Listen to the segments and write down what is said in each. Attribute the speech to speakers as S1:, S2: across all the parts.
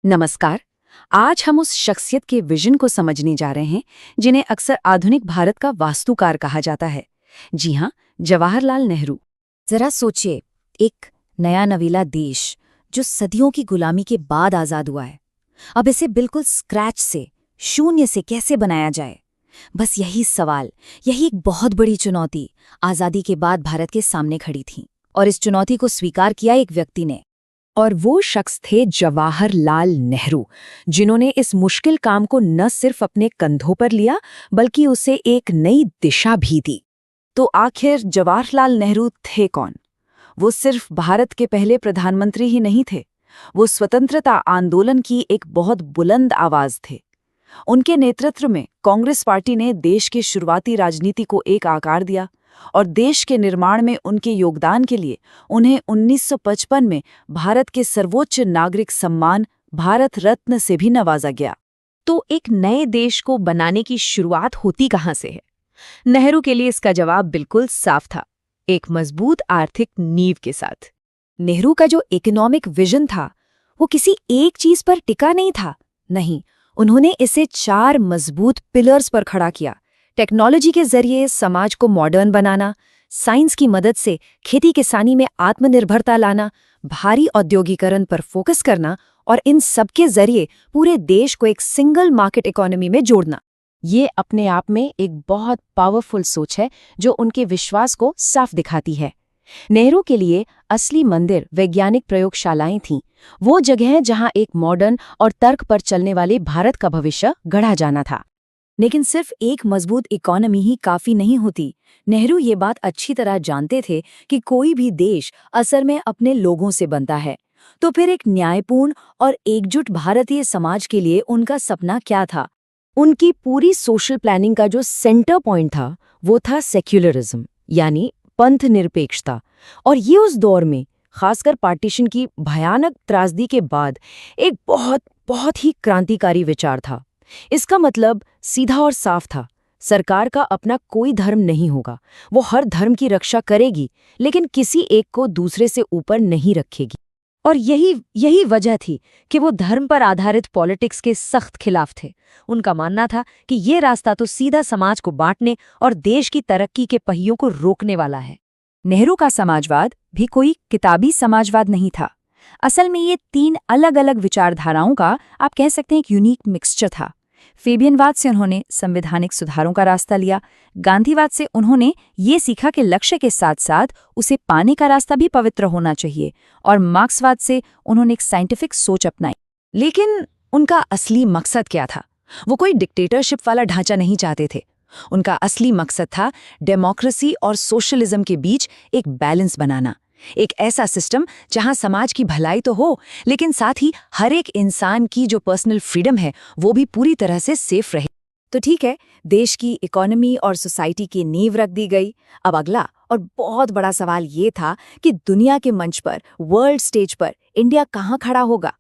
S1: नमस्कार। आज हम उस शख्सियत के विजन को समझने जा रहे हैं जिन्हें अक्सर आधुनिक भारत का वास्तुकार कहा जाता है। जी हाँ, जवाहरलाल नेहरू।
S2: जरा सोचिए, एक नया नवीला देश जो सदियों की गुलामी के बाद आजाद हुआ है, अब इसे बिल्कुल स्क्रैच से, शून्य से कैसे बनाया जाए। बस यही सवाल, यही एक बहुत बड़ी चुनौती आजादी के बाद भारत के सामने खड़ी थी। और इस चुनौती को स्वीकार किया एक व्यक्ति ने,
S1: और वो शख्स थे जवाहरलाल नेहरू, जिन्होंने इस मुश्किल काम को न सिर्फ अपने कंधों पर लिया बल्कि उसे एक नई दिशा भी दी। तो आखिर जवाहरलाल नेहरू थे कौन? वो सिर्फ भारत के पहले प्रधानमंत्री ही नहीं थे, वो स्वतंत्रता आंदोलन की एक बहुत बुलंद आवाज थे। उनके नेतृत्व में कांग्रेस पार्टी ने देश की शुरुआती राजनीति को एक आकार दिया और देश के निर्माण में उनके योगदान के लिए उन्हें 1955 में भारत के सर्वोच्च नागरिक सम्मान भारत रत्न से भी नवाजा गया।
S3: तो एक नए देश को बनाने की शुरुआत होती कहाँ से है? नेहरू के लिए इसका जवाब बिल्कुल साफ था, एक मजबूत आर्थिक नींव के साथ।
S2: नेहरू का जो इकोनॉमिक विजन था वो किसी एक चीज पर टिका नहीं था। नहीं, उन्होंने इसे 4 मजबूत पिलर्स पर खड़ा किया। टेक्नोलॉजी के जरिए समाज को मॉडर्न बनाना, साइंस की मदद से खेती किसानी में आत्मनिर्भरता लाना, भारी औद्योगिकरण पर फोकस करना और इन सब के जरिए पूरे देश को एक सिंगल मार्केट इकोनॉमी में जोड़ना।
S3: ये अपने आप में एक बहुत पावरफुल सोच है जो उनके विश्वास को साफ दिखाती है। नेहरू के लिए असली मंदिर वैज्ञानिक प्रयोगशालाएं थीं, वो जगह जहां एक मॉडर्न और तर्क पर चलने वाले भारत का भविष्य गढ़ा जाना था।
S2: लेकिन सिर्फ एक मजबूत इकोनॉमी ही काफी नहीं होती। नेहरू ये बात अच्छी तरह जानते थे कि कोई भी देश असल में अपने लोगों से बनता है। तो फिर एक न्यायपूर्ण और एकजुट भारतीय समाज के लिए उनका सपना क्या था?
S3: उनकी पूरी सोशल प्लानिंग का जो सेंटर पॉइंट था वो था सेक्युलरिज्म, यानी पंथ निरपेक्षता। और ये उस दौर में, खासकर पार्टीशन की भयानक त्रासदी के बाद, एक बहुत ही क्रांतिकारी विचार था। इसका मतलब सीधा और साफ था, सरकार का अपना कोई धर्म नहीं होगा। वो हर धर्म की रक्षा करेगी, लेकिन किसी एक को दूसरे से ऊपर नहीं रखेगी। और यही वजह थी कि वो धर्म पर आधारित पॉलिटिक्स के सख्त खिलाफ थे। उनका मानना था कि ये रास्ता तो सीधा समाज को बांटने और देश की तरक्की के पहियों को रोकने वाला है।
S2: नेहरू का समाजवाद भी कोई किताबी समाजवाद नहीं था। असल में ये 3 अलग-अलग विचारधाराओं का, आप कह सकते हैं, एक यूनिक मिक्सचर था। फेबियनवाद से उन्होंने संवैधानिक सुधारों का रास्ता लिया। गांधीवाद से उन्होंने ये सीखा कि लक्ष्य के साथ साथ उसे पाने का रास्ता भी पवित्र होना चाहिए। और मार्क्सवाद से उन्होंने एक साइंटिफिक सोच अपनाई।
S1: लेकिन उनका असली मकसद क्या था? वो कोई डिक्टेटरशिप वाला ढांचा नहीं चाहते थे। उनका असली मकसद था डेमोक्रेसी और सोशलिज्म के बीच एक बैलेंस बनाना। एक ऐसा सिस्टम जहां समाज की भलाई तो हो, लेकिन साथ ही हर एक इंसान की जो पर्सनल फ्रीडम है वो भी पूरी तरह से सेफ रहे।
S2: तो ठीक है, देश की इकोनॉमी और सोसाइटी की नींव रख दी गई। अब अगला और बहुत बड़ा सवाल ये था कि दुनिया के मंच पर, वर्ल्ड स्टेज पर इंडिया कहाँ खड़ा होगा?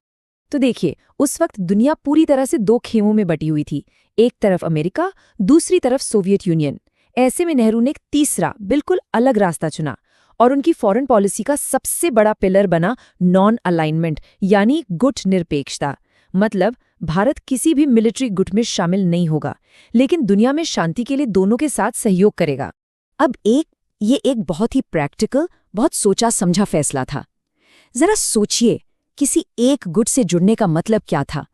S3: तो देखिए, उस वक्त दुनिया पूरी तरह से 2 खेमों में बटी हुई थी। एक तरफ अमेरिका, दूसरी तरफ सोवियत यूनियन। ऐसे में नेहरू ने एक तीसरा, बिल्कुल अलग रास्ता चुना और उनकी फॉरेन पॉलिसी का सबसे बड़ा पिलर बना नॉन अलाइनमेंट, यानी गुट निरपेक्षता। मतलब भारत किसी भी मिलिट्री गुट में शामिल नहीं होगा, लेकिन दुनिया में शांति के लिए दोनों के साथ सहयोग करेगा।
S2: अब ये एक बहुत ही प्रैक्टिकल, बहुत सोचा समझा फैसला था। जरा सोचिए, किसी एक गुट से जुड़ने का मतलब क्या था?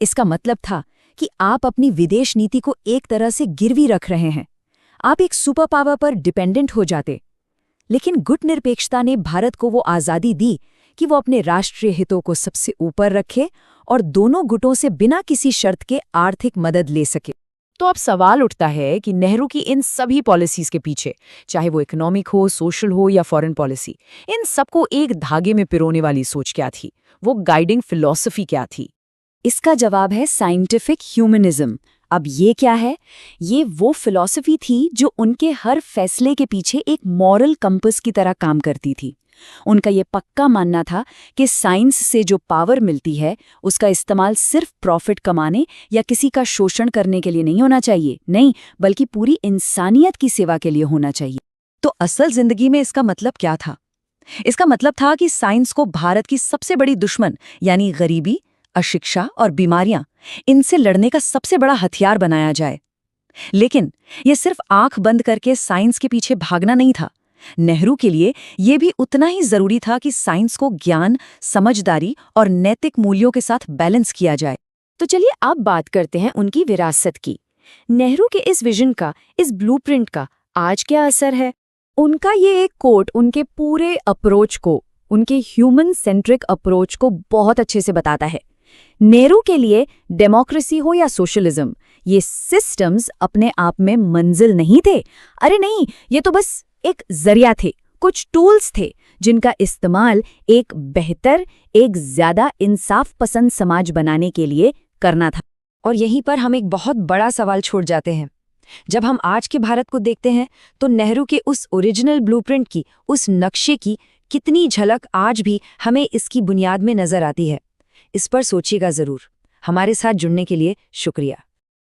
S2: इसका मतलब था कि आप अपनी विदेश नीति को एक तरह से गिरवी रख रहे हैं। आप एक सुपर पावर पर डिपेंडेंट हो जाते। लेकिन गुट निरपेक्षता ने भारत को वो आज़ादी दी कि वो अपने राष्ट्रीय हितों को सबसे ऊपर रखे और दोनों गुटों से बिना किसी शर्त के आर्थिक मदद ले सके।
S3: तो अब सवाल उठता है कि नेहरू की इन सभी पॉलिसीज के पीछे, चाहे वो इकोनॉमिक हो, सोशल हो या फॉरेन पॉलिसी, इन सबको एक धागे में पिरोने वाली सोच क्या थी? वो गाइडिंग फिलॉसफी क्या थी?
S2: इसका जवाब है साइंटिफिक ह्यूमनिज्म। अब ये क्या है? ये वो फिलॉसफी थी जो उनके हर फैसले के पीछे एक मॉरल कंपस की तरह काम करती थी। उनका ये पक्का मानना था कि साइंस से जो पावर मिलती है उसका इस्तेमाल सिर्फ प्रॉफिट कमाने या किसी का शोषण करने के लिए नहीं होना चाहिए, नहीं, बल्कि पूरी इंसानियत की सेवा के लिए होना चाहिए।
S1: तो असल जिंदगी में इसका मतलब क्या था? इसका मतलब था कि साइंस को भारत की सबसे बड़ी दुश्मन यानी गरीबी,
S2: अशिक्षा और बीमारियां, इनसे लड़ने का सबसे बड़ा हथियार बनाया जाए। लेकिन ये सिर्फ आंख बंद करके साइंस के पीछे भागना नहीं था। नेहरू के लिए ये भी उतना ही जरूरी था कि साइंस को ज्ञान, समझदारी और नैतिक मूल्यों के साथ बैलेंस किया जाए।
S3: तो चलिए अब बात करते हैं उनकी विरासत की। नेहरू के इस विजन का, इस ब्लूप्रिंट का आज क्या असर है? उनका ये एक कोट उनके पूरे अप्रोच को, उनके ह्यूमन सेंट्रिक अप्रोच को बहुत अच्छे से बताता है। नेहरू के लिए डेमोक्रेसी हो या सोशलिज्म, ये सिस्टम्स अपने आप में मंजिल नहीं थे। अरे नहीं, ये तो बस एक जरिया थे, कुछ टूल्स थे जिनका इस्तेमाल एक बेहतर, एक ज्यादा इंसाफ पसंद समाज बनाने के लिए करना था।
S2: और यहीं पर हम एक बहुत बड़ा सवाल छोड़ जाते हैं। जब हम आज के भारत को देखते हैं तो नेहरू के उस ओरिजिनल ब्लूप्रिंट की, उस नक्शे की कितनी झलक आज भी हमें इसकी बुनियाद में नजर आती है। इस पर सोचिएगा जरूर। हमारे साथ जुड़ने के लिए शुक्रिया।